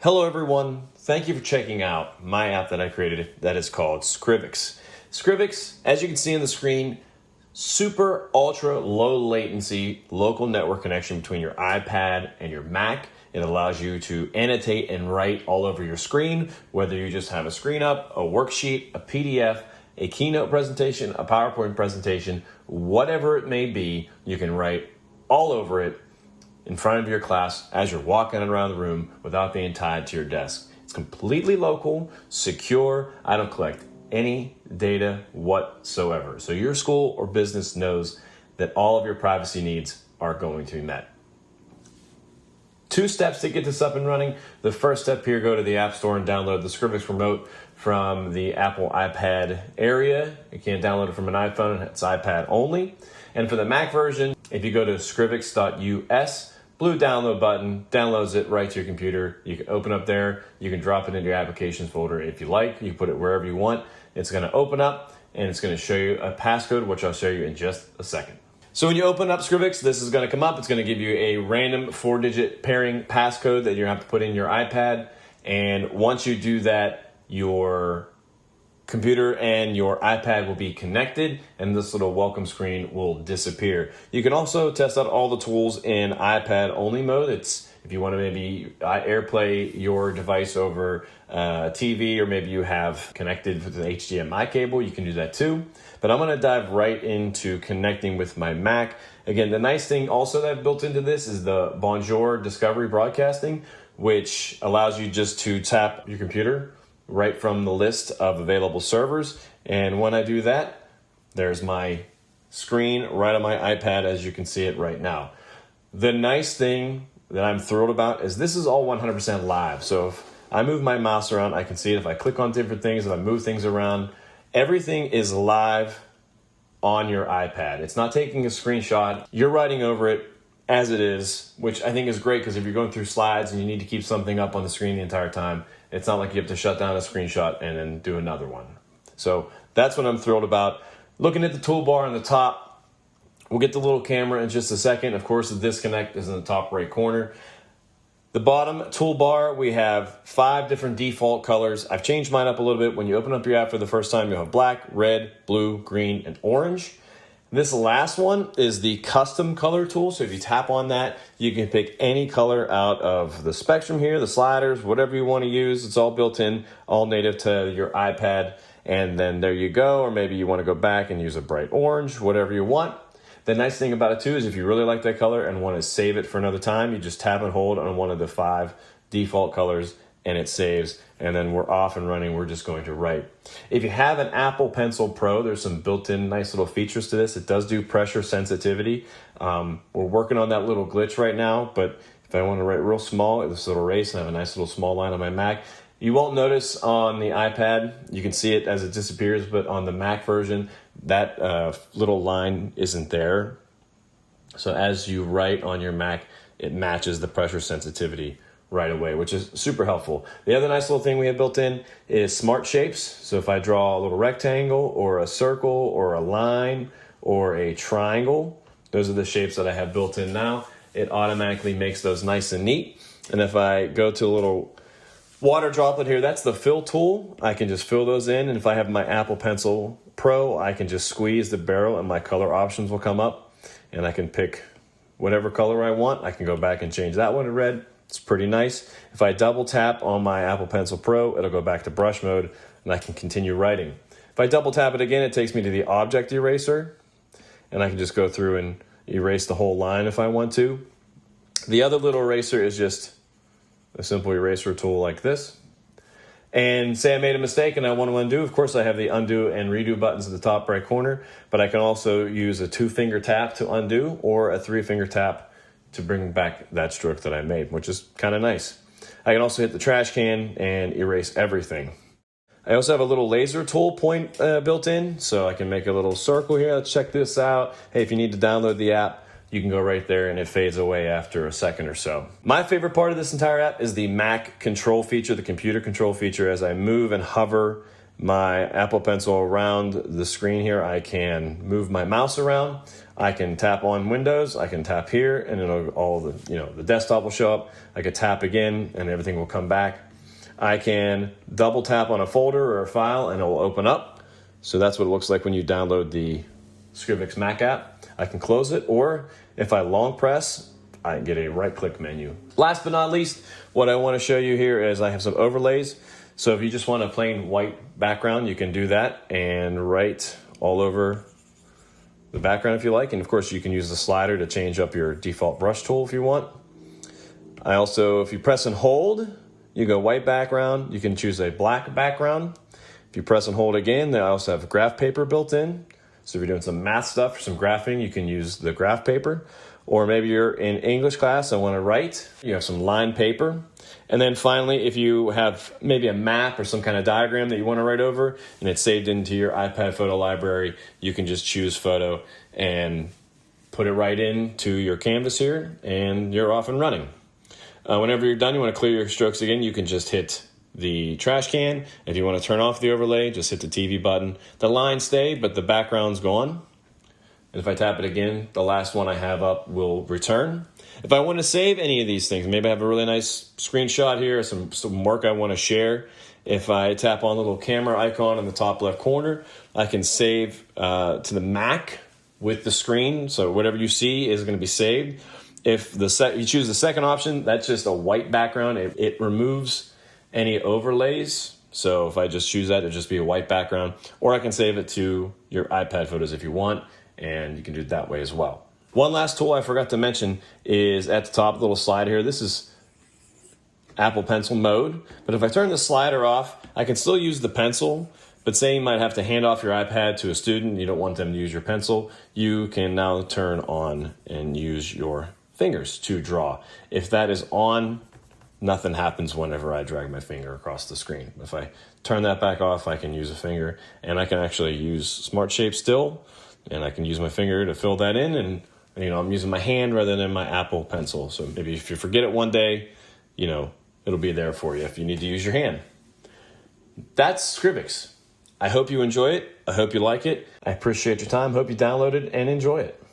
Hello everyone, thank you for checking out my app that I created that is called Scrivix. Scrivix, as you can see on the screen, super ultra low latency local network connection between your iPad and your Mac. It allows you to annotate and write all over your screen, whether you just have a screen up, a worksheet, a PDF, a keynote presentation, a PowerPoint presentation, whatever it may be, you can write all over it in front of your class as you're walking around the room without being tied to your desk. It's completely local, secure. I don't collect any data whatsoever. So your school or business knows that all of your privacy needs are going to be met. 2 steps to get this up and running. The first step here, go to the App Store and download the Scrivix Remote from the Apple iPad area. You can't download it from an iPhone, it's iPad only. And for the Mac version, if you go to scrivix.us, blue download button, downloads it right to your computer. You can open up there, you can drop it into your applications folder if you like. You can put it wherever you want. It's gonna open up and it's gonna show you a passcode, which I'll show you in just a second. So when you open up Scrivix, this is gonna come up. It's gonna give you a random 4-digit pairing passcode that you have to put in your iPad. And once you do that, your computer and your iPad will be connected and this little welcome screen will disappear. You can also test out all the tools in iPad only mode. It's if you want to maybe AirPlay your device over TV, or maybe you have connected with the HDMI cable, you can do that too. But I'm going to dive right into connecting with my Mac. Again, the nice thing also that I've built into this is the Bonjour Discovery Broadcasting, which allows you just to tap your computer right from the list of available servers. And when I do that, there's my screen right on my iPad as you can see it right now. The nice thing that I'm thrilled about is this is all 100% live. So if I move my mouse around, I can see it. If I click on different things, if I move things around, everything is live on your iPad. It's not taking a screenshot. You're writing over it as it is, which I think is great because if you're going through slides and you need to keep something up on the screen the entire time, it's not like you have to shut down a screenshot and then do another one. So that's what I'm thrilled about. Looking at the toolbar on the top, we'll get the little camera in just a second. Of course, the disconnect is in the top right corner. The bottom toolbar, we have 5 different default colors. I've changed mine up a little bit. When you open up your app for the first time, you'll have black, red, blue, green, and orange. This last one is the custom color tool. So if you tap on that, you can pick any color out of the spectrum here, the sliders, whatever you want to use. It's all built in, all native to your iPad. And then there you go. Or maybe you want to go back and use a bright orange, whatever you want. The nice thing about it too is if you really like that color and want to save it for another time, you just tap and hold on one of the 5 default colors and it saves, and then we're off and running. We're just going to write. If you have an Apple Pencil Pro, there's some built-in nice little features to this. It does do pressure sensitivity. We're working on that little glitch right now, but if I want to write real small, this little erase, and I have a nice little small line on my Mac. You won't notice on the iPad, you can see it as it disappears, but on the Mac version, that little line isn't there. So as you write on your Mac, it matches the pressure sensitivity right away, which is super helpful. The other nice little thing we have built in is smart shapes. So if I draw a little rectangle or a circle or a line or a triangle, those are the shapes that I have built in now. It automatically makes those nice and neat. And if I go to a little water droplet here, that's the fill tool. I can just fill those in. And if I have my Apple Pencil Pro, I can just squeeze the barrel and my color options will come up and I can pick whatever color I want. I can go back and change that one to red. It's pretty nice. If I double tap on my Apple Pencil Pro, it'll go back to brush mode and I can continue writing. If I double tap it again, it takes me to the object eraser and I can just go through and erase the whole line if I want to. The other little eraser is just a simple eraser tool like this. And say I made a mistake and I want to undo, of course I have the undo and redo buttons at the top right corner, but I can also use a 2-finger tap to undo or a 3-finger tap to bring back that stroke that I made, which is kind of nice. I can also hit the trash can and erase everything. I also have a little laser tool point built in, so I can make a little circle here. Let's check this out. Hey, if you need to download the app, you can go right there and it fades away after a second or so. My favorite part of this entire app is the Mac control feature, the computer control feature. As I move and hover my Apple Pencil around the screen here. I can move my mouse around. I can tap on Windows. I can tap here, and it'll all the desktop will show up. I could tap again, and everything will come back. I can double tap on a folder or a file, and it will open up. So that's what it looks like when you download the Scrivix Mac app. I can close it, or if I long press, I get a right-click menu. Last but not least, what I want to show you here is I have some overlays. So if you just want a plain white background, you can do that and write all over the background if you like. And of course, you can use the slider to change up your default brush tool if you want. I also, if you press and hold, you go white background. You can choose a black background. If you press and hold again, they also have graph paper built in. So if you're doing some math stuff or some graphing, you can use the graph paper. Or maybe you're in English class and want to write, you have some lined paper. And then finally, if you have maybe a map or some kind of diagram that you want to write over and it's saved into your iPad photo library, you can just choose photo and put it right into your canvas here, and you're off and running. Whenever you're done, you want to clear your strokes again, you can just hit the trash can. If you want to turn off the overlay, just hit the TV button. The lines stay, but the background's gone. And if I tap it again, the last one I have up will return. If I want to save any of these things, maybe I have a really nice screenshot here, some work I want to share. If I tap on the little camera icon in the top left corner, I can save to the Mac with the screen. So whatever you see is going to be saved. If you choose the second option, that's just a white background. It removes any overlays. So if I just choose that, it'll just be a white background. Or I can save it to your iPad photos if you want, and you can do it that way as well. One last tool I forgot to mention is at the top, little slide here. This is Apple Pencil mode. But if I turn the slider off, I can still use the pencil. But say you might have to hand off your iPad to a student, you don't want them to use your pencil, you can now turn on and use your fingers to draw. If that is on, nothing happens whenever I drag my finger across the screen. If I turn that back off, I can use a finger, and I can actually use Smart Shape still, and I can use my finger to fill that in, and I'm using my hand rather than my Apple Pencil. So maybe if you forget it one day, it'll be there for you if you need to use your hand. That's Scrivix. I hope you enjoy it. I hope you like it. I appreciate your time. Hope you download it and enjoy it.